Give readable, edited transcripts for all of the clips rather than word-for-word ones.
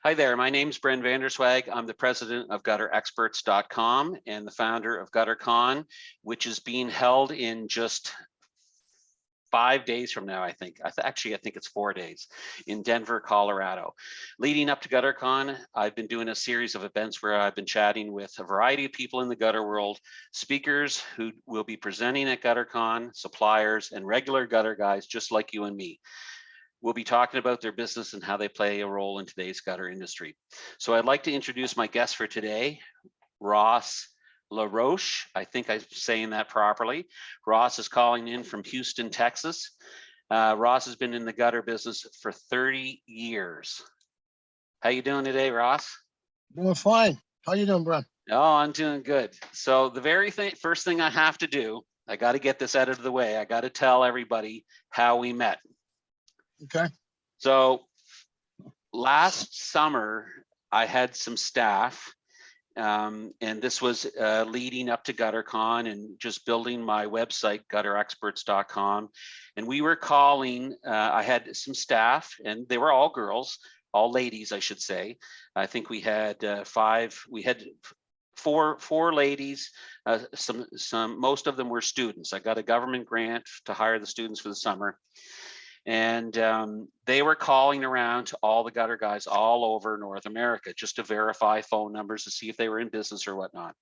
Hi there, my name's Bren Vanderswag. I'm the president of Gutter-Experts.com and the founder of Gutter-Con, which is being held in just 5 days from now, I think. Actually, I think it's 4 days in Denver, Colorado. Leading up to Gutter-Con, I've been doing a series of events where I've been chatting with a variety of people in the gutter world, speakers who will be presenting at Gutter-Con, suppliers, and regular gutter guys just like you and me. We'll be talking about their business and how they play a role in today's gutter industry. So I'd like to introduce my guest for today, Ross Lairouche. I think I'm saying that properly. Ross is calling in from Houston, Texas. Ross has been in the gutter business for 30 years. How you doing today, Ross? Doing fine. How you doing, Brent? Oh, I'm doing good. So the very first thing I have to do, I got to get this out of the way. I got to tell everybody how we met. Okay. So last summer, I had some staff, and this was leading up to Gutter-Con and just building my website, Gutter-Experts.com. And we were calling, I had some staff, and they were all girls, all ladies, I should say. I think we had four ladies, most of them were students. I got a government grant to hire the students for the summer. And they were calling around to all the gutter guys all over North America just to verify phone numbers to see if they were in business or whatnot.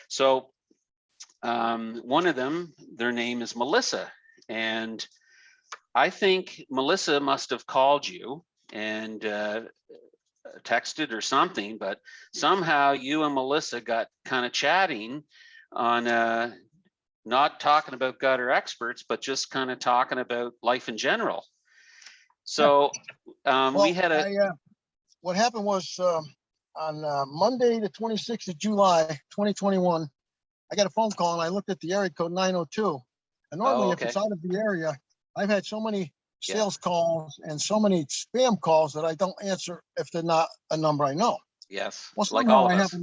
So one of them, their name is Melissa. And I think Melissa must have called you and texted or something, but somehow you and Melissa got kind of chatting on not talking about gutter experts, but just kind of talking about life in general. So we had what happened was on Monday, the 26th of July, 2021, I got a phone call and I looked at the area code 902. And normally if it's out of the area, I've had so many sales calls and so many spam calls that I don't answer if they're not a number I know. Yes, well, like all of us.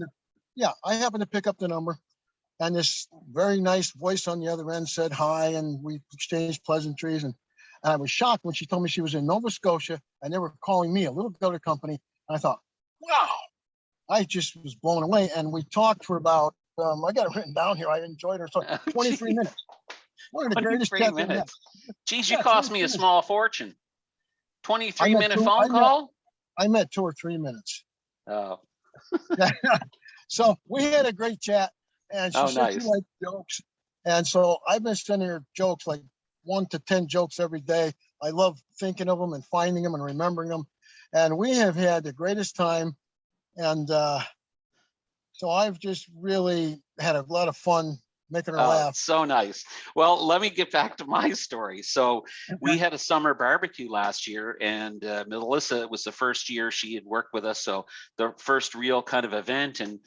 I happened to pick up the number. And this very nice voice on the other end said hi, and we exchanged pleasantries. And I was shocked when she told me she was in Nova Scotia and they were calling me, a little gutter company. And I thought, wow, I just was blown away. And we talked for about, I got it written down here. I enjoyed her. So 23 minutes. One of the greatest chats I've had. Geez, you cost me a small fortune. 23-minute phone call? I met 2 or 3 minutes. Oh. So we had a great chat. And she said she liked jokes. And so I've been sending her jokes, like 1 to 10 jokes every day. I love thinking of them and finding them and remembering them. And we have had the greatest time. And so I've just really had a lot of fun making her laugh. So nice. Well, let me get back to my story. So we had a summer barbecue last year, and Melissa, it was the first year she had worked with us. So the first real kind of event. And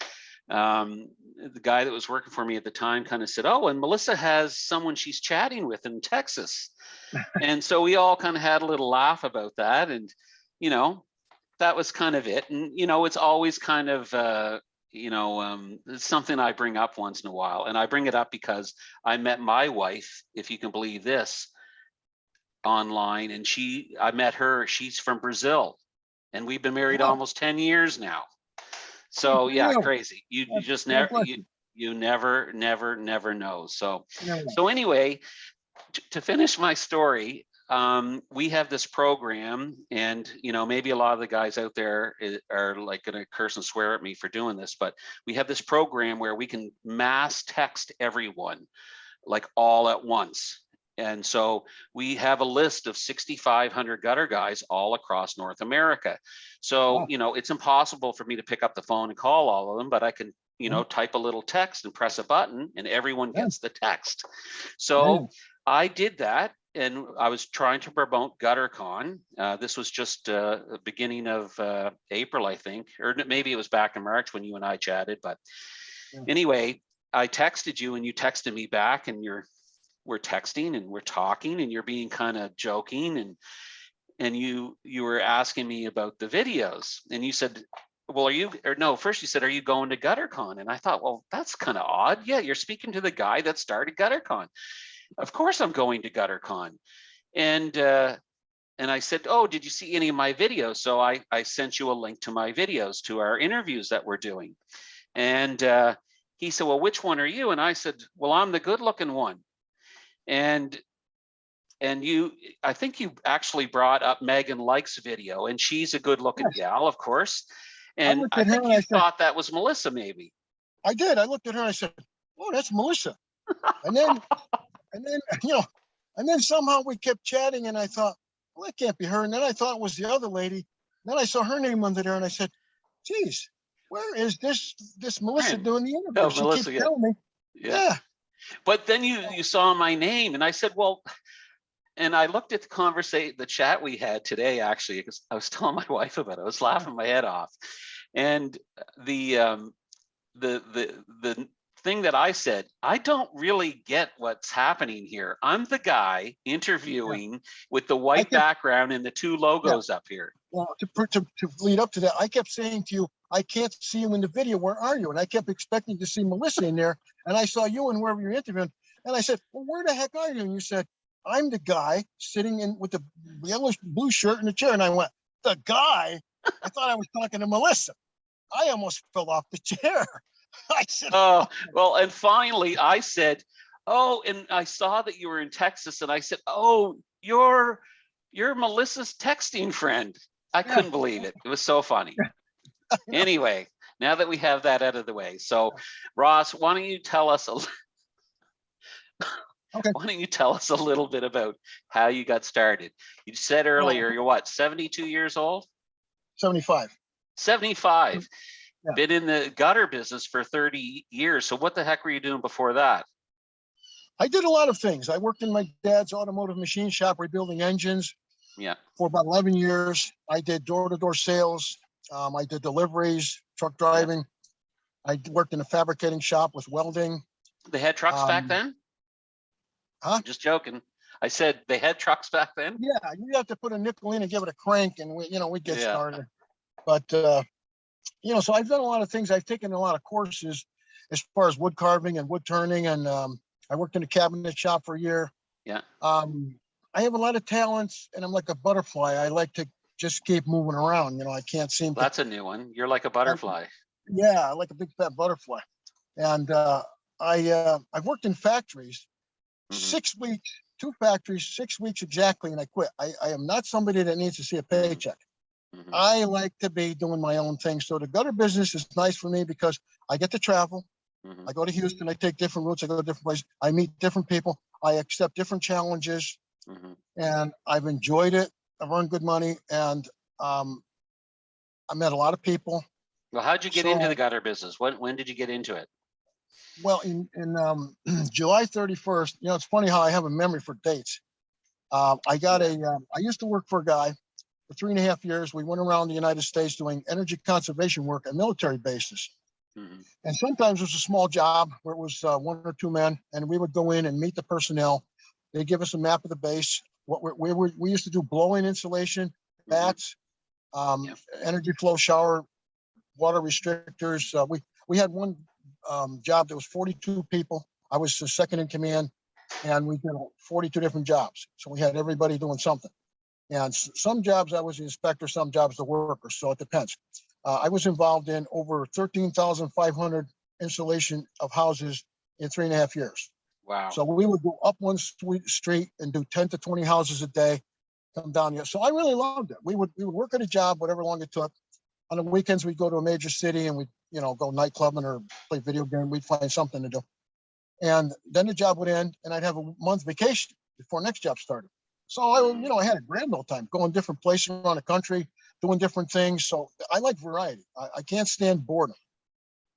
the guy that was working for me at the time kind of said, oh, and Melissa has someone she's chatting with in Texas. And so we all kind of had a little laugh about that. And, you know, that was kind of it. And, you know, it's always kind of, it's something I bring up once in a while. And I bring it up because I met my wife, if you can believe this, online. And I met her, she's from Brazil. And we've been married almost 10 years now. So yeah, crazy. You just never, you never know. So anyway, to finish my story, we have this program, and maybe a lot of the guys out there are like going to curse and swear at me for doing this, but we have this program where we can mass text everyone, like all at once. And so we have a list of 6,500 gutter guys all across North America. So, it's impossible for me to pick up the phone and call all of them, but I can, type a little text and press a button and everyone gets the text. So I did that, and I was trying to promote Gutter-Con. This was just the beginning of April, I think, or maybe it was back in March when you and I chatted. But anyway, I texted you and you texted me back, and we're texting and we're talking, and you're being kind of joking, and you were asking me about the videos, and you said, well, first you said, are you going to Gutter-Con? And I thought, well, that's kind of odd. Yeah, you're speaking to the guy that started Gutter-Con. Of course I'm going to Gutter-Con. And and I said, oh, did you see any of my videos? So I sent you a link to my videos, to our interviews that we're doing. And he said, well, which one are you? And I said, well, I'm the good looking one. And you, I think you actually brought up Megan Like's video, and she's a good looking Yes. gal, of course. I And looked I at her think and you I said, thought that was Melissa, maybe. I did. I looked at her and I said, oh, that's Melissa. And then, you know, and then somehow we kept chatting and I thought, well, that can't be her. And then I thought it was the other lady. Then I saw her name under there and I said, geez, where is this Melissa Right. doing the interview? Oh, She Melissa, keeps yeah. telling me, yeah. But then you saw my name, and I said, well, and I looked at the chat we had today, actually, because I was telling my wife about it. I was laughing my head off. And the thing that I said, I don't really get what's happening here. I'm the guy interviewing with the white background and the two logos up here. Well, to lead up to that, I kept saying to you, I can't see you in the video. Where are you? And I kept expecting to see Melissa in there. And I saw you and wherever you're interviewing. And I said, well, where the heck are you? And you said, I'm the guy sitting in with the yellowish blue shirt in the chair. And I went, the guy? I thought I was talking to Melissa. I almost fell off the chair. I said, oh, well, and finally I said, oh, and I saw that you were in Texas, and I said, oh, you're Melissa's texting friend. I couldn't believe it. It was so funny. Anyway, now that we have that out of the way, so Ross, why don't you tell us why don't you tell us a little bit about how you got started? You said earlier you're what, 72 years old? 75. 75. Yeah. Been in the gutter business for 30 years. So what the heck were you doing before that? I did a lot of things. I worked in my dad's automotive machine shop rebuilding engines. Yeah. For about 11 years. I did door-to-door sales. I did deliveries, truck driving. Yeah. I worked in a fabricating shop with welding. They had trucks back then? Huh? Just joking. I said they had trucks back then? Yeah, you have to put a nickel in and give it a crank, and we get started. But so I've done a lot of things. I've taken a lot of courses as far as wood carving and wood turning, and I worked in a cabinet shop for a year. Yeah. I have a lot of talents, and I'm like a butterfly. I like to just keep moving around. I can't seem to. That's a new one. You're like a butterfly. Yeah, I like a big fat butterfly. And I've worked in factories, 6 weeks, 2 factories, 6 weeks exactly, and I quit. I am not somebody that needs to see a paycheck. I like to be doing my own thing. So the gutter business is nice for me because I get to travel. I go to Houston, I take different routes, I go to different places, I meet different people, I accept different challenges, and I've enjoyed it. I've earned good money, and I met a lot of people. Well, how'd you get into the gutter business? When did you get into it? Well, in July 31st, it's funny how I have a memory for dates. I used to work for a guy for 3.5 years. We went around the United States doing energy conservation work at military bases. And sometimes it was a small job where it was 1 or 2 men, and we would go in and meet the personnel. They'd give us a map of the base. We used to do blowing insulation, bats, energy flow shower, water restrictors. We had one job that was 42 people. I was the second in command, and we did 42 different jobs. So we had everybody doing something. And some jobs I was the inspector, some jobs the worker. So it depends. I was involved in over 13,500 installation of houses in 3.5 years. Wow. So we would go up one street and do 10 to 20 houses a day, come down here. So I really loved it. We would work at a job, whatever long it took. On the weekends, we'd go to a major city and we'd, go nightclubbing or play video game. We'd find something to do. And then the job would end and I'd have a month vacation before next job started. So I had a grand old time going different places around the country, doing different things. So I like variety. I can't stand boredom.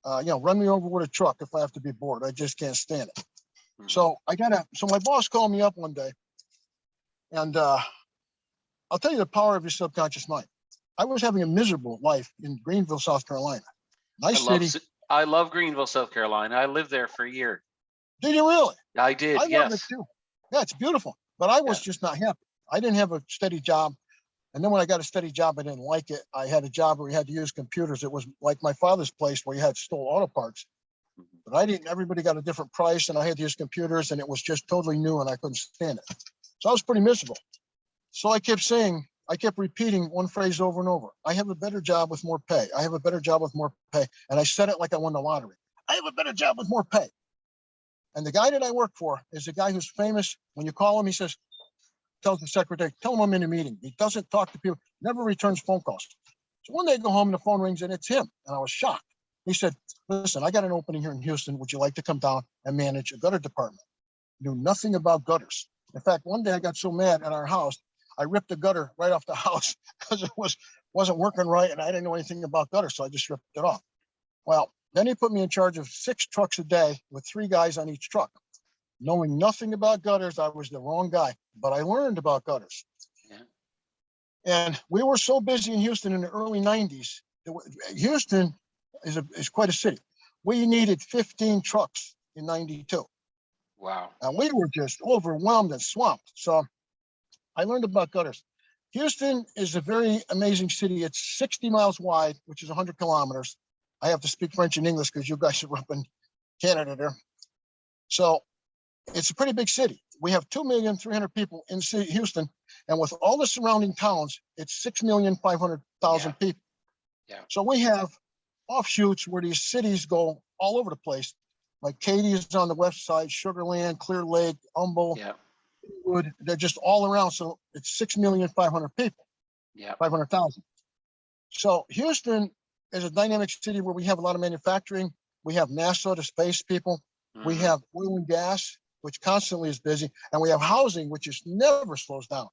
Run me over with a truck if I have to be bored. I just can't stand it. So my boss called me up one day, and I'll tell you the power of your subconscious mind. I was having a miserable life in Greenville, South Carolina. Nice city. I love Greenville, South Carolina. I lived there for a year. Did you really? I did, I yes. love it too. Yeah, it's beautiful. But I was just not happy. I didn't have a steady job. And then when I got a steady job, I didn't like it. I had a job where we had to use computers. It was like my father's place where you had stole auto parts. But I didn't. Everybody got a different price, and I had to use computers, and it was just totally new, and I couldn't stand it. So I was pretty miserable. So I kept repeating one phrase over and over. I have a better job with more pay. I have a better job with more pay. And I said it like I won the lottery. I have a better job with more pay. And the guy that I work for is a guy who's famous. When you call him, he says, tells the secretary, tell him I'm in a meeting. He doesn't talk to people, never returns phone calls. So one day I go home and the phone rings and it's him. And I was shocked. He said, listen, I got an opening here in Houston. Would you like to come down and manage a gutter department? Knew nothing about gutters. In fact, one day I got so mad at our house, I ripped the gutter right off the house because it wasn't working right and I didn't know anything about gutters, so I just ripped it off. Well, then he put me in charge of 6 trucks a day with 3 guys on each truck. Knowing nothing about gutters, I was the wrong guy, but I learned about gutters. Yeah. And we were so busy in Houston in the early 90s. Houston is quite a city. We needed 15 trucks in 92. Wow. And we were just overwhelmed and swamped. So I learned about gutters. Houston is a very amazing city. It's 60 miles wide, which is 100 kilometers. I have to speak French and English because you guys are up in Canada there. So it's a pretty big city. We have 2,300,000 people in Houston. And with all the surrounding towns, it's 6,500,000 people. Yeah. So we have offshoots where these cities go all over the place. Like Katy is on the west side, Sugarland, Clear Lake, Humboldt, Wood. They're just all around. So it's 6,500,000 people. Yeah. 500,000. So Houston is a dynamic city where we have a lot of manufacturing. We have NASA, the space people. Mm-hmm. We have oil and gas, which constantly is busy. And we have housing, which just never slows down.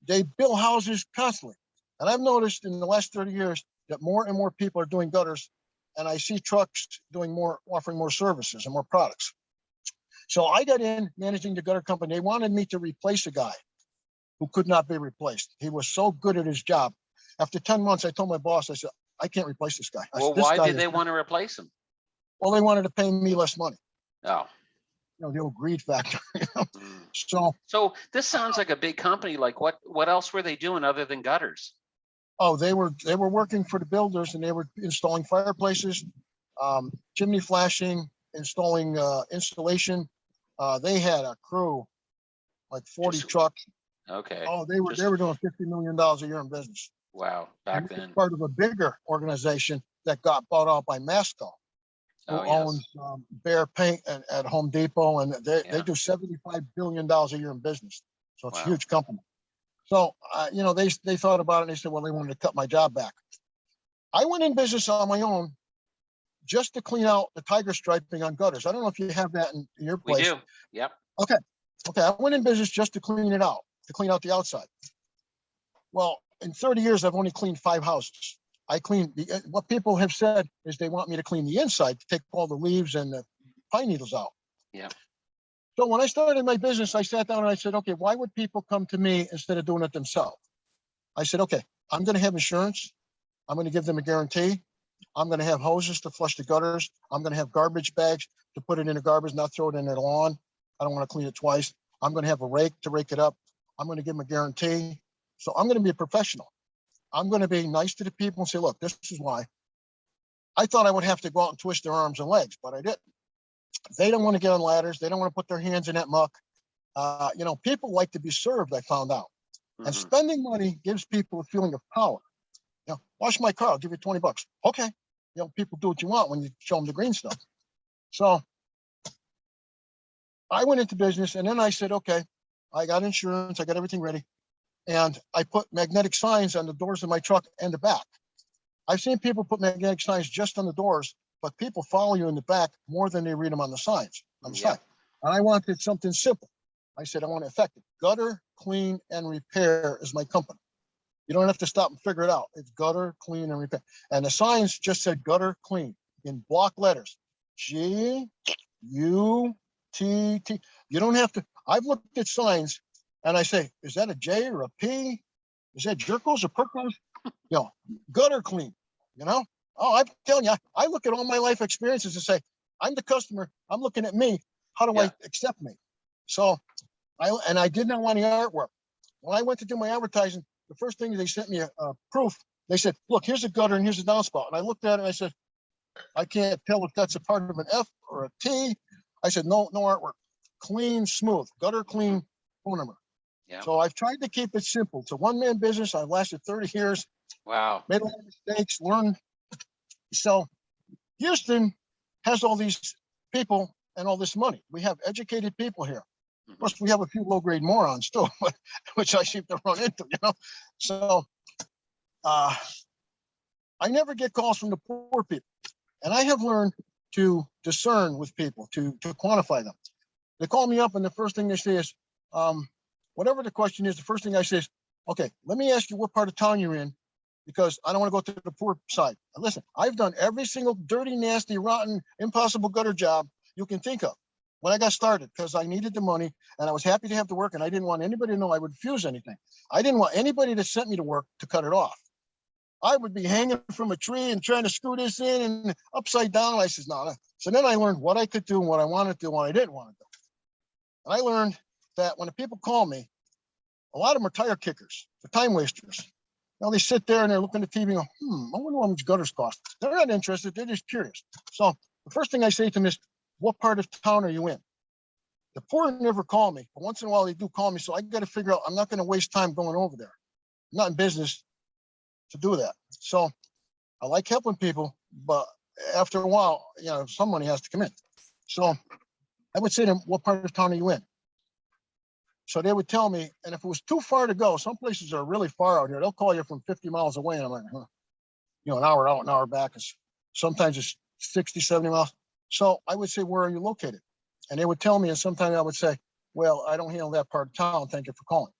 They build houses constantly. And I've noticed in the last 30 years that more and more people are doing gutters. And I see trucks doing more, offering more services and more products. So I got in managing the gutter company. They wanted me to replace a guy who could not be replaced. He was so good at his job. After 10 months, I told my boss, I said, I can't replace this guy. Well, why did they want to replace him? Well, they wanted to pay me less money. Oh. The old greed factor. So this sounds like a big company. Like what else were they doing other than gutters? Oh, they were working for the builders and they were installing fireplaces, chimney flashing, installing installation. They had a crew, like 40 trucks. Okay. Oh, they were doing $50 million a year in business. Wow, back then. Part of a bigger organization that got bought out by Masco, who owns Behr Paint at Home Depot, and they do $75 billion a year in business. So it's a huge company. So, they thought about it and they said, well, they wanted to cut my job back. I went in business on my own just to clean out the tiger striping on gutters. I don't know if you have that in your place. We do. Yep. Okay. I went in business just to clean it out, to clean out the outside. Well, in 30 years, I've only cleaned 5 houses. What people have said is they want me to clean the inside, to take all the leaves and the pine needles out. Yeah. So when I started my business, I sat down and I said, okay, why would people come to me instead of doing it themselves? I said, okay, I'm going to have insurance. I'm going to give them a guarantee. I'm going to have hoses to flush the gutters. I'm going to have garbage bags to put it in the garbage, not throw it in the lawn. I don't want to clean it twice. I'm going to have a rake to rake it up. I'm going to give them a guarantee. So I'm going to be a professional. I'm going to be nice to the people and say, look, this is why. I thought I would have to go out and twist their arms and legs, but I didn't. They don't want to get on ladders. They don't want to put their hands in that muck. People like to be served, I found out. Mm-hmm. And spending money gives people a feeling of power. Wash my car, I'll give you $20. Okay. People do what you want when you show them the green stuff. So I went into business and then I said, okay, I got insurance. I got everything ready. And I put magnetic signs on the doors of my truck and the back. I've seen people put magnetic signs just on the doors, but people follow you in the back more than they read them on the signs on the side. And I wanted something simple. I said, I want it effective. Gutter, clean, and repair is my company. You don't have to stop and figure it out. It's gutter, clean, and repair. And the signs just said gutter, clean in block letters. G-U-T-T. You don't have to. I've looked at signs and I say, is that a J or a P? Is that Jerkles or Perkles? Gutter clean, Oh, I'm telling you, I look at all my life experiences and say, I'm the customer. I'm looking at me. How do I accept me? So I did not want any artwork. When I went to do my advertising, the first thing they sent me a proof. They said, look, here's a gutter and here's a downspout. And I looked at it and I said, I can't tell if that's a part of an F or a T. I said, no artwork. Clean, smooth, gutter clean phone number. Yeah. So I've tried to keep it simple. It's a one-man business. I've lasted 30 years, Wow. made a lot of mistakes, learned. So Houston has all these people and all this money. We have educated people here. Of Mhm. course, we have a few low-grade morons too, which I seem to run into, So I never get calls from the poor people. And I have learned to discern with people, to quantify them. They call me up and the first thing they say is, whatever the question is, the first thing I say is, okay, let me ask you what part of town you're in, because I don't want to go to the poor side. And listen, I've done every single dirty, nasty, rotten, impossible gutter job you can think of when I got started, because I needed the money and I was happy to have the work and I didn't want anybody to know I would refuse anything. I didn't want anybody that sent me to work to cut it off. I would be hanging from a tree and trying to screw this in and upside down. I says, no. So then I learned what I could do and what I wanted to do and what I didn't want to do. And I learned that when the people call me, a lot of them are tire kickers, they're time wasters. They sit there and they're looking at TV and go, I wonder how much gutters cost. They're not interested, they're just curious. So the first thing I say to them is, what part of town are you in? The poor never call me, but once in a while they do call me. So I got to figure out, I'm not going to waste time going over there. I'm not in business to do that. So I like helping people, but after a while, some money has to come in. So I would say to them, what part of town are you in? So they would tell me, and if it was too far to go, some places are really far out here. They'll call you from 50 miles away. And I'm like, an hour out, an hour back. Sometimes it's 60, 70 miles. So I would say, where are you located? And they would tell me, and sometimes I would say, well, I don't handle that part of town. Thank you for calling.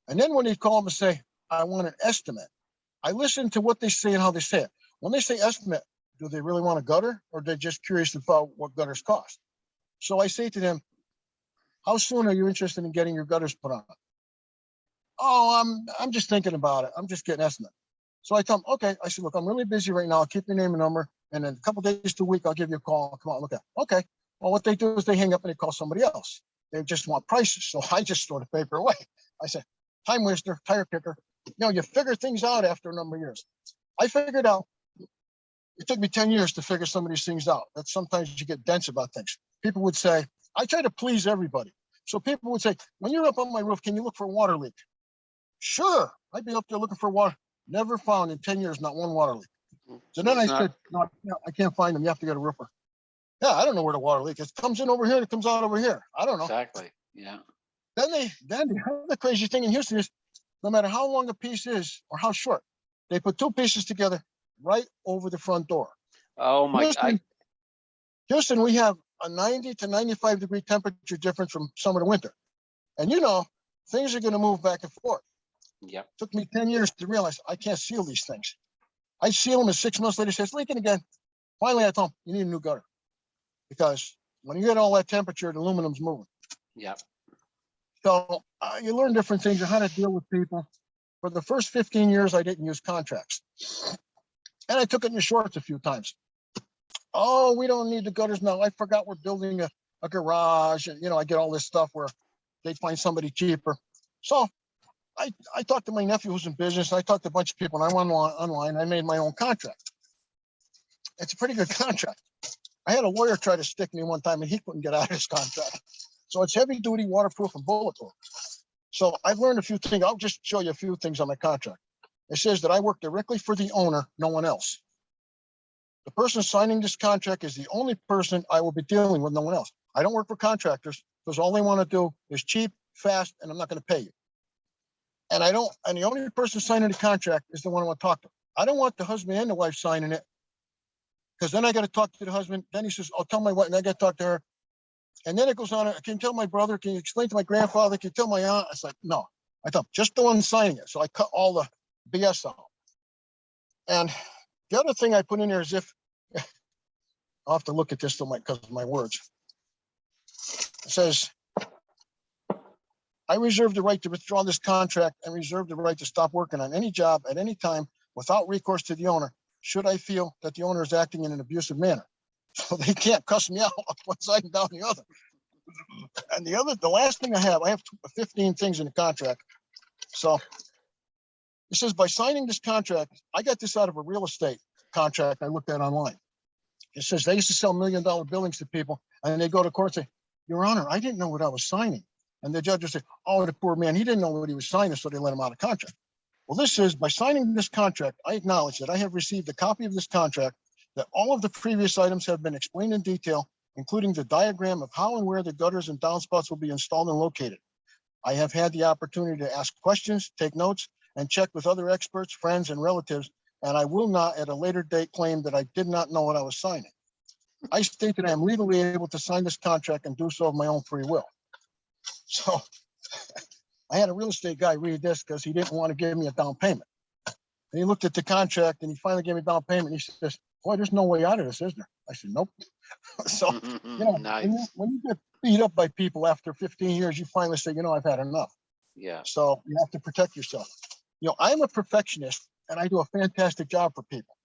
And then when they call them and say, I want an estimate, I listen to what they say and how they say it. When they say estimate, do they really want a gutter, or they're just curious about what gutters cost? So I say to them, how soon are you interested in getting your gutters put on? Oh, I'm just thinking about it. I'm just getting an estimate. So I tell them, okay. I said, look, I'm really busy right now. I'll keep your name and number, and in a couple of days to a week, I'll give you a call. I'll come out and look at it. Okay. Well, what they do is they hang up and they call somebody else. They just want prices. So I just throw the paper away. I said, time waster, tire kicker. You figure things out after a number of years. I figured out, it took me 10 years to figure some of these things out. That sometimes you get dense about things. People would say, I try to please everybody. So people would say, when you're up on my roof, can you look for a water leak? Sure. I'd be up there looking for water. Never found in 10 years, not one water leak. So then I said, no, I can't find them. You have to get a roofer. Yeah, I don't know where the water leak is. It comes in over here. It comes out over here. I don't know. Exactly. Yeah. Then the other crazy thing in Houston is, no matter how long a piece is or how short, they put two pieces together right over the front door. Oh my! Houston, we have a 90 to 95 degree temperature difference from summer to winter. And things are going to move back and forth. Yep. Took me 10 years to realize I can't seal these things. I seal them, and 6 months later, it says leaking again. Finally, I told them, you need a new gutter. Because when you get all that temperature, the aluminum's moving. Yep. So you learn different things on how to deal with people. For the first 15 years, I didn't use contracts. And I took it in the shorts a few times. Oh, we don't need the gutters now. I forgot we're building a garage. And, I get all this stuff where they'd find somebody cheaper. So I talked to my nephew who's in business. I talked to a bunch of people, and I went online. I made my own contract. It's a pretty good contract. I had a lawyer try to stick me one time, and he couldn't get out of his contract. So it's heavy duty, waterproof, and bulletproof. So I've learned a few things. I'll just show you a few things on my contract. It says that I work directly for the owner, no one else. The person signing this contract is the only person I will be dealing with, no one else. I don't work for contractors because all they want to do is cheap, fast, and I'm not going to pay you. And the only person signing the contract is the one I want to talk to. I don't want the husband and the wife signing it, because then I got to talk to the husband. Then he says, I'll tell my wife, and I got to talk to her. And then it goes on, can you tell my brother? Can you explain to my grandfather? Can you tell my aunt? It's like, no. I thought, just the one signing it. So I cut all the BS out. And the other thing I put in there is I'll have to look at this because of my words. It says, I reserve the right to withdraw this contract and reserve the right to stop working on any job at any time without recourse to the owner, should I feel that the owner is acting in an abusive manner. So they can't cuss me out up one side and down the other. And the last thing I have 15 things in the contract. So it says, by signing this contract, I got this out of a real estate contract I looked at online. It says they used to sell $1 million buildings to people, and they go to court and say, Your Honor, I didn't know what I was signing. And the judge would say, oh, the poor man, he didn't know what he was signing, so they let him out of contract. Well, this is, by signing this contract, I acknowledge that I have received a copy of this contract, that all of the previous items have been explained in detail, including the diagram of how and where the gutters and downspouts will be installed and located. I have had the opportunity to ask questions, take notes, and check with other experts, friends, and relatives, and I will not at a later date claim that I did not know what I was signing. I state that I am legally able to sign this contract and do so of my own free will. So I had a real estate guy read this because he didn't want to give me a down payment. And he looked at the contract and he finally gave me a down payment. And he says, boy, there's no way out of this, is there? I said, nope. So, Nice. when you get beat up by people after 15 years, you finally say, I've had enough. Yeah. So you have to protect yourself. I'm a perfectionist and I do a fantastic job for people.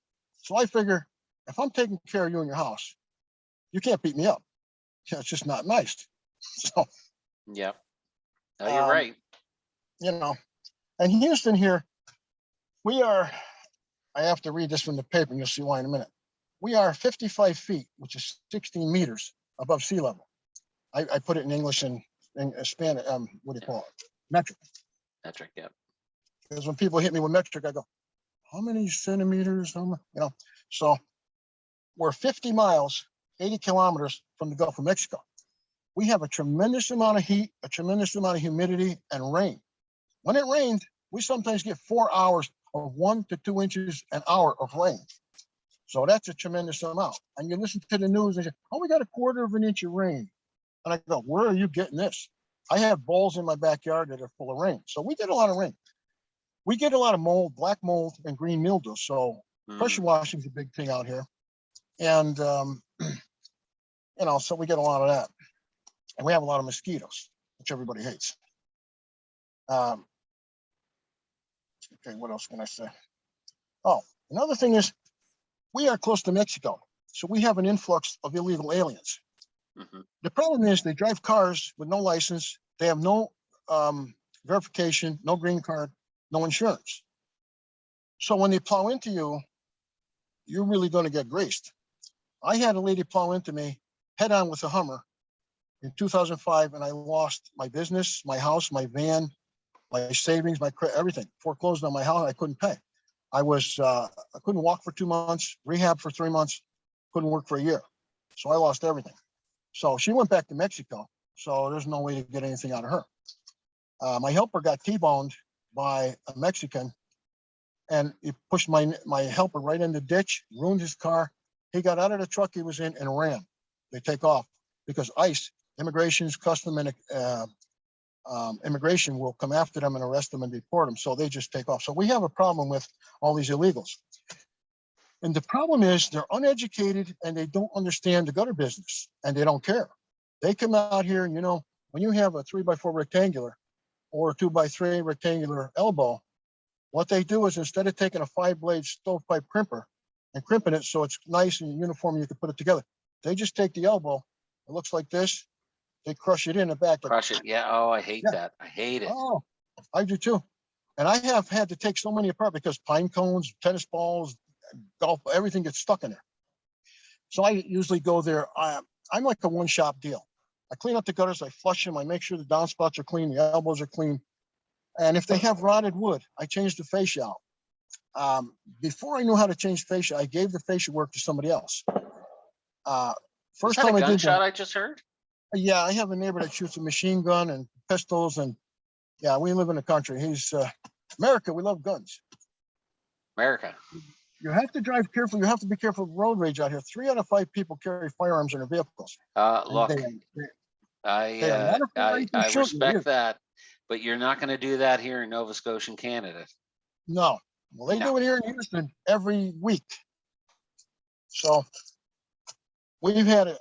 So I figure if I'm taking care of you in your house, you can't beat me up. It's just not nice. So, yeah. No, you're right. And Houston here, I have to read this from the paper and you'll see why in a minute. We are 55 feet, which is 16 meters above sea level. I put it in English and Spanish, what do you call it? Metric. Metric, yeah. Because when people hit me with metric, I go, how many centimeters? So we're 50 miles, 80 kilometers from the Gulf of Mexico. We have a tremendous amount of heat, a tremendous amount of humidity and rain. When it rained, we sometimes get 4 hours of 1 to 2 inches an hour of rain. So that's a tremendous amount. And you listen to the news and say, oh, we got a 1/4 of an inch of rain. And I go, where are you getting this? I have bowls in my backyard that are full of rain. So we get a lot of rain. We get a lot of mold, black mold and green mildew. So pressure washing is a big thing out here. And, so we get a lot of that. And we have a lot of mosquitoes, which everybody hates. Okay, what else can I say? Oh, another thing is we are close to Mexico. So we have an influx of illegal aliens. The problem is they drive cars with no license. They have no verification, no green card, no insurance. So when they plow into you, you're really going to get graced. I had a lady plow into me head on with a Hummer in 2005, and I lost my business, my house, my van, my savings, my credit, everything. Foreclosed on my house. I couldn't pay. I couldn't walk for 2 months, rehab for 3 months, couldn't work for a year. So I lost everything. So she went back to Mexico. So there's no way to get anything out of her. My helper got T-boned by a Mexican, and he pushed my helper right in the ditch, ruined his car. He got out of the truck he was in and ran. They take off because ICE, Immigration's Custom and Immigration will come after them and arrest them and deport them. So they just take off. So we have a problem with all these illegals. And the problem is they're uneducated and they don't understand the gutter business and they don't care. They come out here and, when you have a 3x4 rectangular or a 2x3 rectangular elbow, what they do is instead of taking a 5-blade stovepipe crimper and crimping it so it's nice and uniform, you can put it together, they just take the elbow. It looks like this. They crush it in the back. Crush it. Yeah. Oh, I hate that. I hate it. Oh, I do too. And I have had to take so many apart because pine cones, tennis balls, golf, everything gets stuck in there. So I usually go there. I'm like a one-shop deal. I clean up the gutters, I flush them, I make sure the downspouts are clean, the elbows are clean. And if they have rotted wood, I change the fascia out. Before I knew how to change fascia, I gave the fascia work to somebody else. First time I did that, I just heard. yeah, I have a neighbor that shoots a machine gun and pistols, and yeah, we live in the country. He's America. We love guns. America. You have to drive careful. You have to be careful of road rage out here. 3 out of 5 people carry firearms in their vehicles. Look, I respect that, but you're not going to do that here in Nova Scotia, Canada. No, well, they do it here in Houston every week. So we've had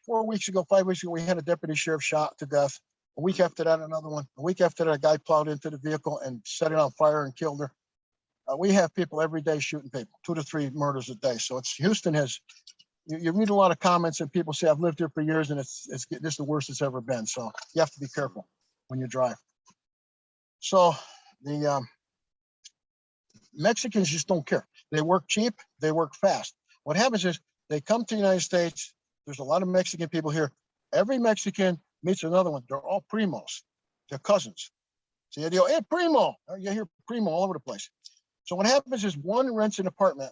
4 weeks ago, 5 weeks ago, we had a deputy sheriff shot to death. A week after that, another one. A week after that, a guy plowed into the vehicle and set it on fire and killed her. We have people every day shooting people, 2 to 3 murders a day. So Houston has, you read a lot of comments and people say, I've lived here for years and this is the worst it's ever been. So you have to be careful when you drive. So the Mexicans just don't care. They work cheap, they work fast. What happens is they come to the United States. There's a lot of Mexican people here. Every Mexican meets another one. They're all primos. their cousins. So you go, hey, Primo. You hear Primo all over the place. So what happens is one rents an apartment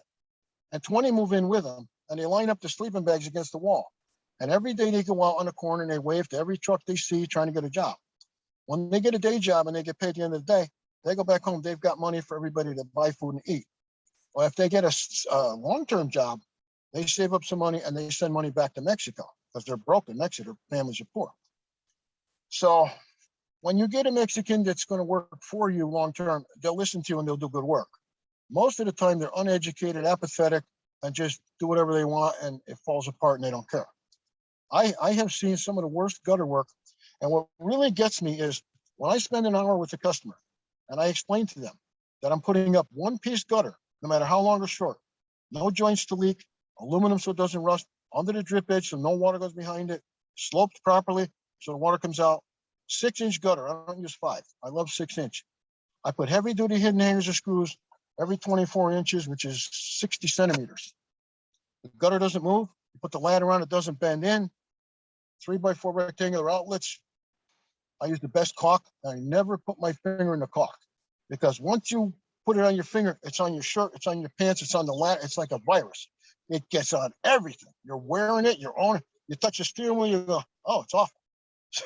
and 20 move in with them, and they line up the sleeping bags against the wall. And every day they go out on the corner and they wave to every truck they see trying to get a job. When they get a day job and they get paid at the end of the day, they go back home. They've got money for everybody to buy food and eat. Or if they get a long-term job, they save up some money and they send money back to Mexico because they're broke in Mexico. Their families are poor. So when you get a Mexican that's going to work for you long-term, they'll listen to you and they'll do good work. Most of the time, they're uneducated, apathetic, and just do whatever they want, and it falls apart and they don't care. I have seen some of the worst gutter work. And what really gets me is when I spend an hour with a customer and I explain to them that I'm putting up one-piece gutter, no matter how long or short, no joints to leak, aluminum so it doesn't rust, under the drip edge so no water goes behind it, sloped properly so the water comes out, 6-inch gutter. I don't use 5. I love 6-inch. I put heavy-duty hidden hangers or screws every 24 inches, which is 60 centimeters. The gutter doesn't move. You put the ladder on, it doesn't bend in. 3x4 rectangular outlets. I use the best caulk. I never put my finger in the caulk because once you put it on your finger, it's on your shirt, it's on your pants, it's on the ladder. It's like a virus. It gets on everything. You're wearing it, you're on it. You touch the steering wheel, you go, oh, it's awful.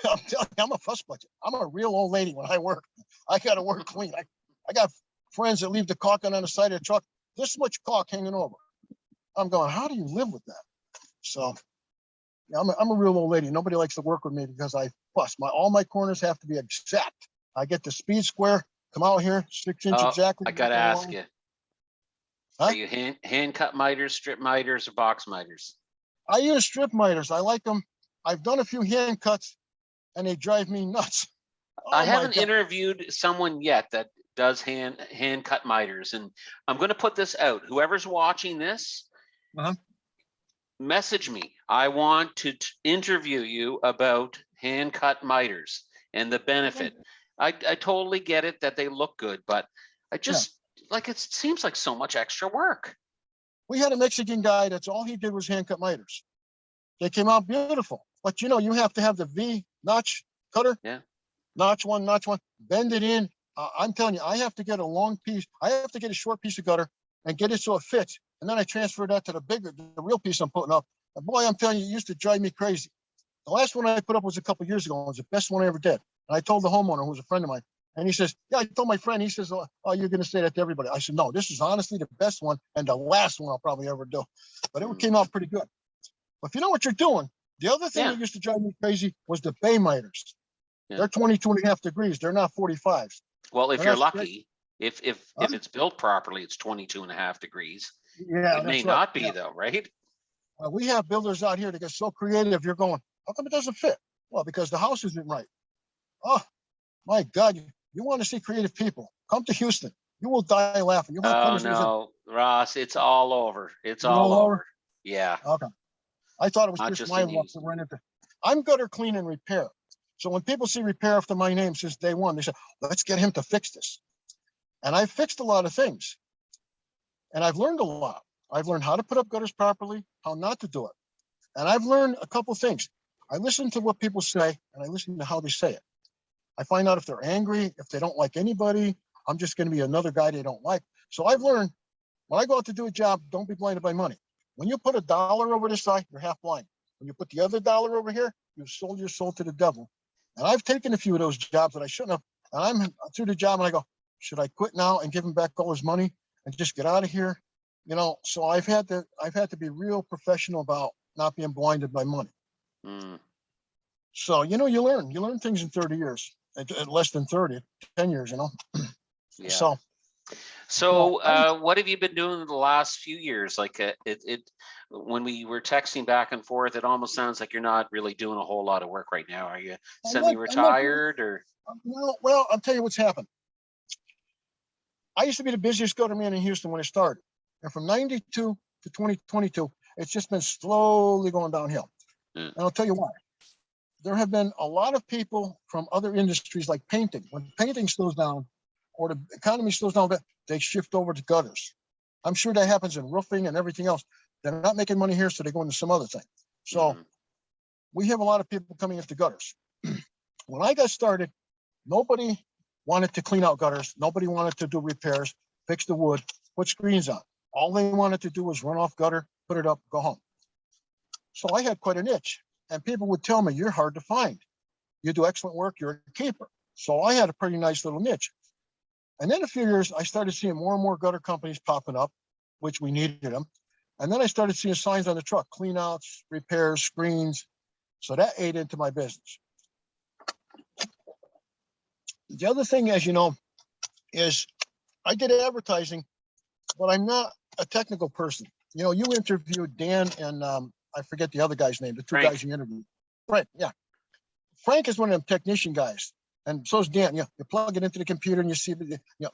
I'm telling you, I'm a fuss budget. I'm a real old lady when I work. I got to work clean. I got friends that leave the caulk on the side of the truck, this much caulk hanging over. I'm going, how do you live with that? So yeah, I'm a real old lady. Nobody likes to work with me because I fuss. All my corners have to be exact. I get the speed square, come out here, 6-inch exactly. I got to ask you, huh? Are you hand cut miters, strip miters, or box miters? I use strip miters. I like them. I've done a few hand cuts and they drive me nuts. I haven't interviewed someone yet that does hand cut miters, and I'm going to put this out. Whoever's watching this, message me. I want to interview you about hand cut miters and the benefit. I totally get it that they look good, but I just like it seems like so much extra work. We had a Mexican guy that's all he did was hand cut miters. They came out beautiful, but you know, you have to have the V notch cutter. Yeah. Notch one, bend it in. I'm telling you, I have to get a long piece. I have to get a short piece of gutter and get it so it fits. And then I transfer that to the real piece I'm putting up. And boy, I'm telling you, it used to drive me crazy. The last one I put up was a couple of years ago. It was the best one I ever did. And I told the homeowner, who was a friend of mine, and he says, yeah, I told my friend, he says, oh, you're going to say that to everybody. I said, no, this is honestly the best one and the last one I'll probably ever do. But it came out pretty good. But if you know what you're doing, the other thing that used to drive me crazy was the bay miters. Yeah. They're 22.5 degrees. They're not 45s. Well, if you're lucky, if it's built properly, it's 22.5 degrees. Yeah, it may not be though, right? We have builders out here that get so creative. You're going, how come it doesn't fit? Well, because the house isn't right. Oh my God, you want to see creative people? Come to Houston. You will die laughing. Oh no, Ross, it's all over. It's all over. Yeah. Okay. I thought it was just my luck to run into. I'm gutter clean and repair. So when people see repair after my name since day one, they say, let's get him to fix this. And I've fixed a lot of things. And I've learned a lot. I've learned how to put up gutters properly, how not to do it. And I've learned a couple things. I listen to what people say, and I listen to how they say it. I find out if they're angry, if they don't like anybody, I'm just going to be another guy they don't like. So I've learned when I go out to do a job, don't be blinded by money. When you put $1 over this side, you're half blind. When you put the other $1 over here, you've sold your soul to the devil. And I've taken a few of those jobs that I shouldn't have. And I'm through the job and I go, should I quit now and give him back all his money and just get out of here? You know, so I've had to be real professional about not being blinded by money. So, you know, you learn things in 30 years, at less than 30, 10 years, you know? Yeah. So what have you been doing in the last few years? Like when we were texting back and forth, it almost sounds like you're not really doing a whole lot of work right now. Are you semi-retired or? Well, I'll tell you what's happened. I used to be the busiest gutter man in Houston when I started. And from 92 to 2022, it's just been slowly going downhill. And I'll tell you why. There have been a lot of people from other industries like painting. When painting slows down or the economy slows down, they shift over to gutters. I'm sure that happens in roofing and everything else. They're not making money here, so they go into some other thing. So we have a lot of people coming into gutters. When I got started, Nobody wanted to clean out gutters. Nobody wanted to do repairs, fix the wood, put screens on. All they wanted to do was run off gutter, put it up, go home. So I had quite a niche, and people would tell me, you're hard to find. You do excellent work, you're a keeper. So I had a pretty nice little niche. And then a few years, I started seeing more and more gutter companies popping up, which we needed them. And then I started seeing signs on the truck, clean outs, repairs, screens. So that ate into my business. The other thing, as you know, is I did advertising, but I'm not a technical person. You know, you interviewed Dan and I forget the other guy's name, the two Frank. guys you interviewed. Frank, yeah. Frank is one of them technician guys. And so is Dan. You plug it into the computer and you see,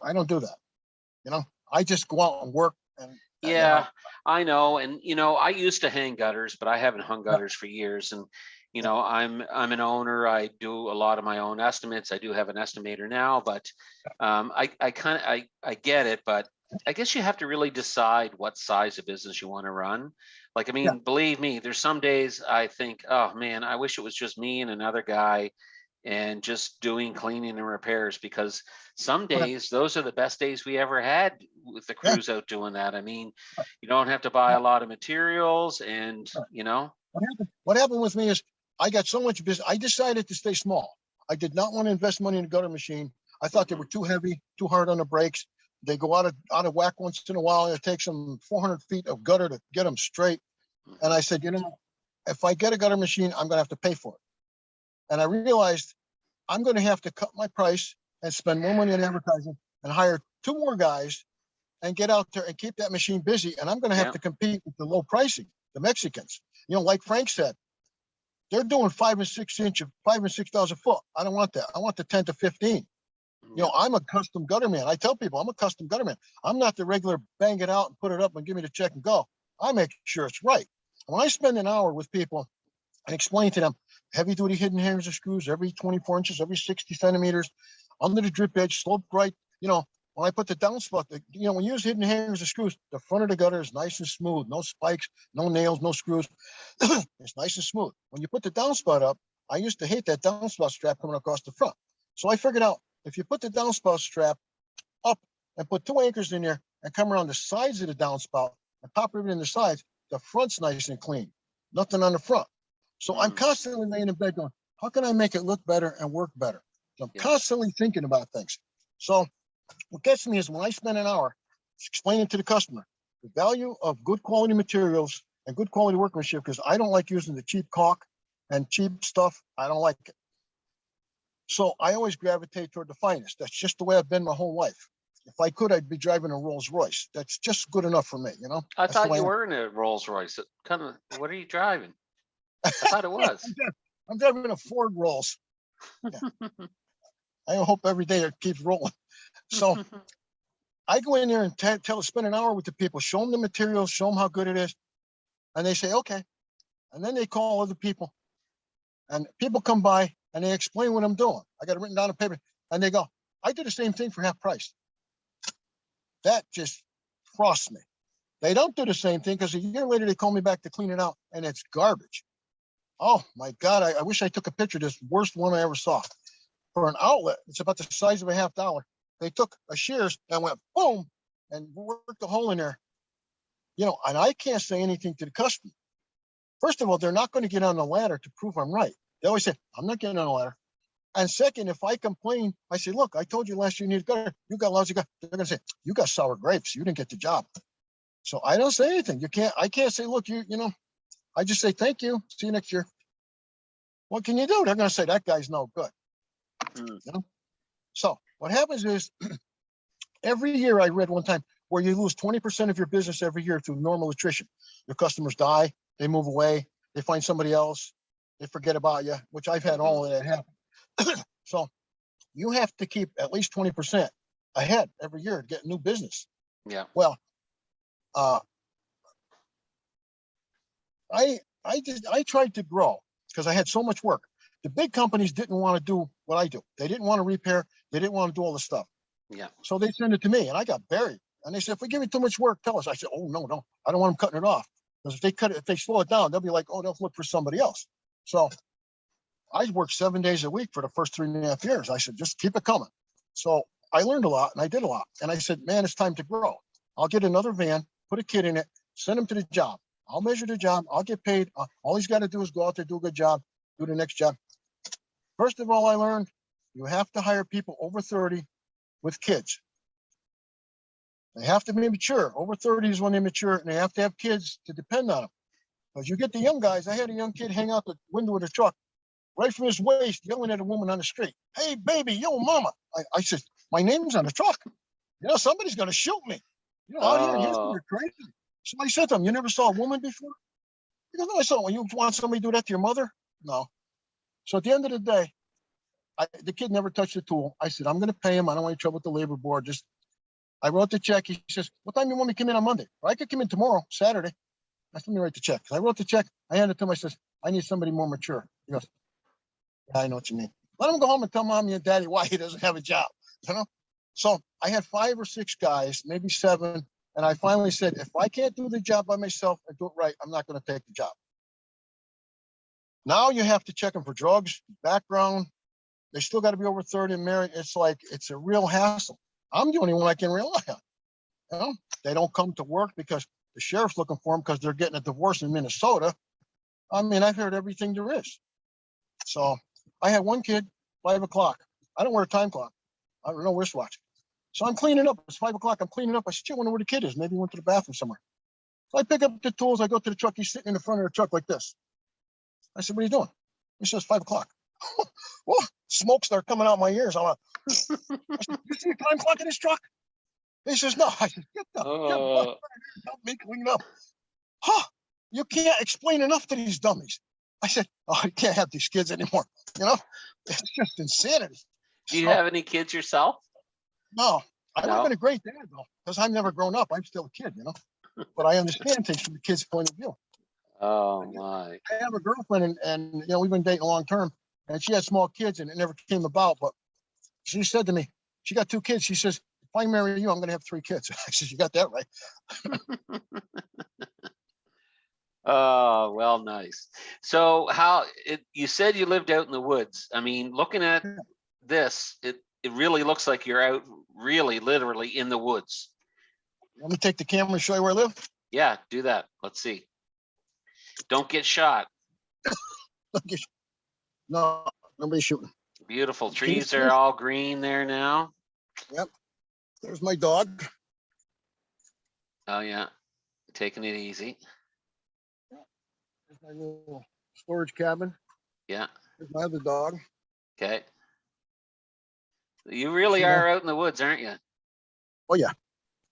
I don't do that. I just go out and work. And yeah, I know. And, I used to hang gutters, but I haven't hung gutters for years. And, I'm an owner. I do a lot of my own estimates. I do have an estimator now, but I get it. But I guess you have to really decide what size of business you want to run. Like, I mean, believe me, there's some days I think, oh man, I wish it was just me and another guy and just doing cleaning and repairs, because some days those are the best days we ever had with the crews out doing that. I mean, you don't have to buy a lot of materials and, What happened with me is I got so much business. I decided to stay small. I did not want to invest money in a gutter machine. I thought they were too heavy, too hard on the brakes. They go out of whack once in a while. It takes them 400 feet of gutter to get them straight. And I said, if I get a gutter machine, I'm going to have to pay for it. And I realized I'm going to have to cut my price and spend more money on advertising and hire 2 more guys and get out there and keep that machine busy. And I'm going to have to compete with the low pricing, the Mexicans. Like Frank said, they're doing 5 and 6 $5,000 a foot. I don't want that. I want the 10 to 15. I'm a custom gutter man. I tell people I'm a custom gutter man. I'm not the regular bang it out and put it up and give me the check and go. I make sure it's right. When I spend an hour with people and explain to them heavy duty hidden hangers of screws every 24 inches, every 60 centimeters, under the drip edge, sloped right. When I put the downspout, when you use hidden hangers of screws, the front of the gutter is nice and smooth, no spikes, no nails, no screws. It's nice and smooth. When you put the downspout up, I used to hate that downspout strap coming across the front. So I figured out if you put the downspout strap up and put 2 anchors in there and come around the sides of the downspout and pop rivet in the sides, the front's nice and clean, nothing on the front. So I'm constantly laying in bed going, how can I make it look better and work better? So I'm constantly thinking about things. So what gets me is when I spend an hour explaining to the customer the value of good quality materials and good quality workmanship, because I don't like using the cheap caulk and cheap stuff. I don't like it. So I always gravitate toward the finest. That's just the way I've been my whole life. If I could, I'd be driving a Rolls Royce. That's just good enough for me, I thought you were in a Rolls Royce. What are you driving? I thought it was. I'm driving a Ford Rolls. Yeah. I hope every day it keeps rolling. So I go in there and spend an hour with the people, show them the materials, show them how good it is. And they say, okay. And then they call other people. And people come by and they explain what I'm doing. I got it written down on paper. And they go, I did the same thing for half price. That just frosts me. They don't do the same thing because a year later they call me back to clean it out and it's garbage. Oh my God, I wish I took a picture of this worst one I ever saw. For an outlet, it's about the size of a $50. They took a shears and went boom and worked a hole in there. And I can't say anything to the customer. First of all, they're not going to get on the ladder to prove I'm right. They always say, I'm not getting on the ladder. And second, if I complain, I say, look, I told you last year you needed gutter. You got lousy gutter. They're going to say, you got sour grapes. You didn't get the job. So I don't say anything. I can't say, look, I just say, thank you. See you next year. What can you do? They're going to say, that guy's no good. So what happens is every year I read one time where you lose 20% of your business every year through normal attrition. Your customers die, they move away, they find somebody else, they forget about you, which I've had all of that happen. So you have to keep at least 20% ahead every year to get new business. Yeah. Well, I tried to grow because I had so much work. The big companies didn't want to do what I do. They didn't want to repair. They didn't want to do all this stuff. Yeah. So they send it to me and I got buried. And they said, if we give you too much work, tell us. I said, oh, no, I don't want them cutting it off. Because if they slow it down, they'll be like, oh, they'll look for somebody else. So I worked 7 days a week for the first 3.5 years. I said, just keep it coming. So I learned a lot and I did a lot. And I said, man, it's time to grow. I'll get another van, put a kid in it, send him to the job. I'll measure the job. I'll get paid. All he's got to do is go out there, do a good job, do the next job. First of all, I learned you have to hire people over 30 with kids. They have to be mature. Over 30 is when they mature, and they have to have kids to depend on them. Because you get the young guys. I had a young kid hang out the window of the truck, right from his waist, yelling at a woman on the street. Hey, baby, yo, mama. I said, my name's on the truck. You know, somebody's going to shoot me. You know, out here in Houston, you're crazy. So I said to him, you never saw a woman before? He goes, no, I saw one. You want somebody to do that to your mother? No. So at the end of the day, the kid never touched the tool. I said, I'm going to pay him. I don't want any trouble with the labor board. I wrote the check. He says, what time do you want me to come in on Monday? Or I could come in tomorrow, Saturday. I said, let me write the check. I wrote the check. I handed it to him. I says, I need somebody more mature. He goes, yeah, I know what you mean. Let him go home and tell mommy and daddy why he doesn't have a job. You know? So I had 5 or 6 guys, maybe 7. And I finally said, if I can't do the job by myself and do it right, I'm not going to take the job. Now you have to check them for drugs, background. They still got to be over 30 and married. It's like, it's a real hassle. I'm the only one I can rely on. You know, they don't come to work because the sheriff's looking for them because they're getting a divorce in Minnesota. I mean, I've heard everything there is. So I had one kid, 5 o'clock. I don't wear a time clock. I don't know wristwatch. So I'm cleaning up. It's 5 o'clock. I'm cleaning up. I said, I wonder where the kid is. Maybe he went to the bathroom somewhere. So I pick up the tools. I go to the truck. He's sitting in the front of the truck like this. I said, what are you doing? He says, 5 o'clock. Well, smoke started coming out my ears. I said, you see a time clock in this truck? He says, no. I said, get the help me clean up. Huh? You can't explain enough to these dummies. I said, oh, I can't have these kids anymore. You know, it's just insanity. Do you have any kids yourself? No, I would have been a great dad though, because I've never grown up. I'm still a kid, you know, but I understand things from the kid's point of view. Oh my! I have a girlfriend, and you know, we've been dating a long term, and she had small kids, and it never came about. But she said to me, she got 2 kids. She says, if I marry you, I'm going to have 3 kids. I said, you got that right. Oh, well, nice. So you said you lived out in the woods. I mean, looking at this, it really looks like you're out really literally in the woods. Let me take the camera and show you where I live. Yeah, do that. Let's see. Don't get shot. No, nobody's shooting. Beautiful trees are all green there now. Yep. There's my dog. Oh yeah, taking it easy. There's my little storage cabin. Yeah. There's my other dog. Okay. You really are out in the woods, aren't you? Oh yeah.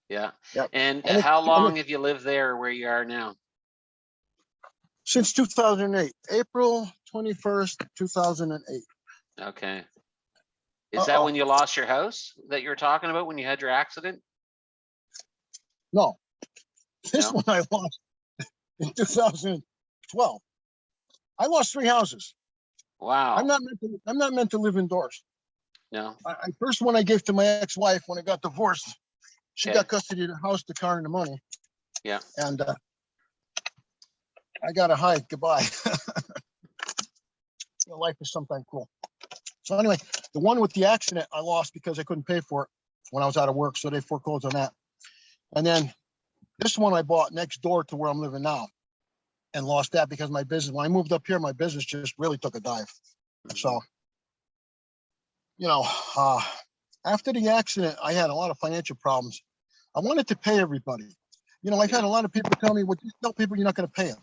Yeah. Yep. And how long have you lived there where you are now? Since 2008, April 21st, 2008. Okay. Is that when you lost your house that you were talking about when you had your accident? No. This one I lost in 2012. I lost 3 houses. Wow. I'm not meant to live indoors. No. First one I gave to my ex-wife when I got divorced. She got custody of the house, the car, and the money. Yeah. And I got to hide. Goodbye. Life is sometimes cool. So anyway, the one with the accident I lost because I couldn't pay for it when I was out of work, so they foreclosed on that. And then this one I bought next door to where I'm living now, and lost that because my business. When I moved up here, my business just really took a dive. So, you know, after the accident, I had a lot of financial problems. I wanted to pay everybody. You know, I've had a lot of people tell me, well, just tell people you're not going to pay them.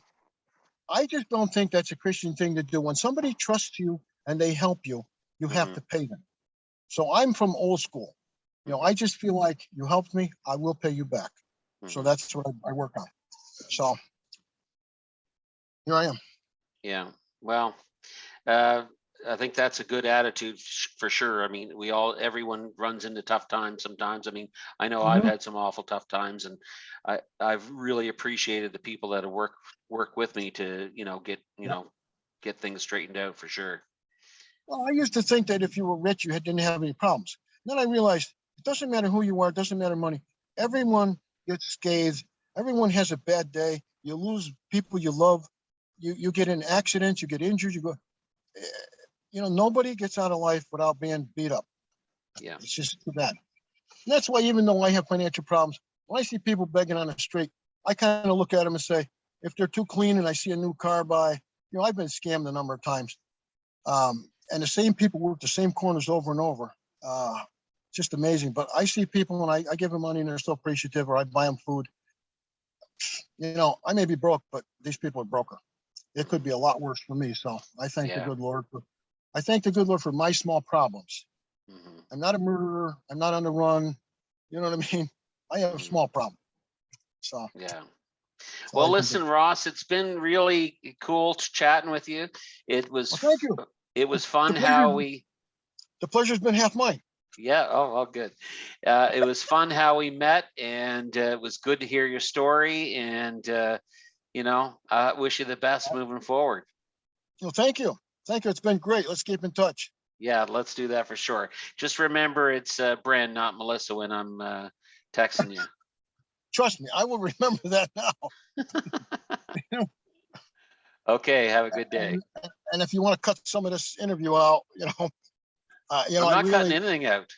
I just don't think that's a Christian thing to do. When somebody trusts you and they help you, you have to pay them. So I'm from old school. You know, I just feel like you helped me, I will pay you back. So that's what I work on. So here I am. Yeah. Well, I think that's a good attitude for sure. I mean, everyone runs into tough times sometimes. I mean, I know I've had some awful tough times, and I've really appreciated the people that have work with me to, get things straightened out for sure. Well, I used to think that if you were rich, you didn't have any problems. Then I realized it doesn't matter who you are, it doesn't matter money. Everyone gets scathed. Everyone has a bad day. You lose people you love. You get in accidents, you get injured, nobody gets out of life without being beat up. Yeah. It's just too bad. And that's why, even though I have financial problems, when I see people begging on the street, I kind of look at them and say, if they're too clean and I see a new car buy, I've been scammed a number of times. And the same people work the same corners over and over. Just amazing. But I see people and I give them money and they're still appreciative, or I buy them food. I may be broke, but these people are broker. It could be a lot worse for me. So I thank the good Lord for my small problems. Mm-hmm. I'm not a murderer. I'm not on the run. You know what I mean? I have a small problem. So yeah. Well, listen, Ross, it's been really cool chatting with you. It was thank you. It was fun how we. The pleasure's been half mine. Yeah. Oh, good. It was fun how we met, and it was good to hear your story. And I wish you the best moving forward. Well, thank you. Thank you. It's been great. Let's keep in touch. Yeah, let's do that for sure. Just remember, it's Bren, not Melissa, when I'm texting you. Trust me, I will remember that now. Okay, have a good day. And if you want to cut some of this interview out, I'm not cutting anything out.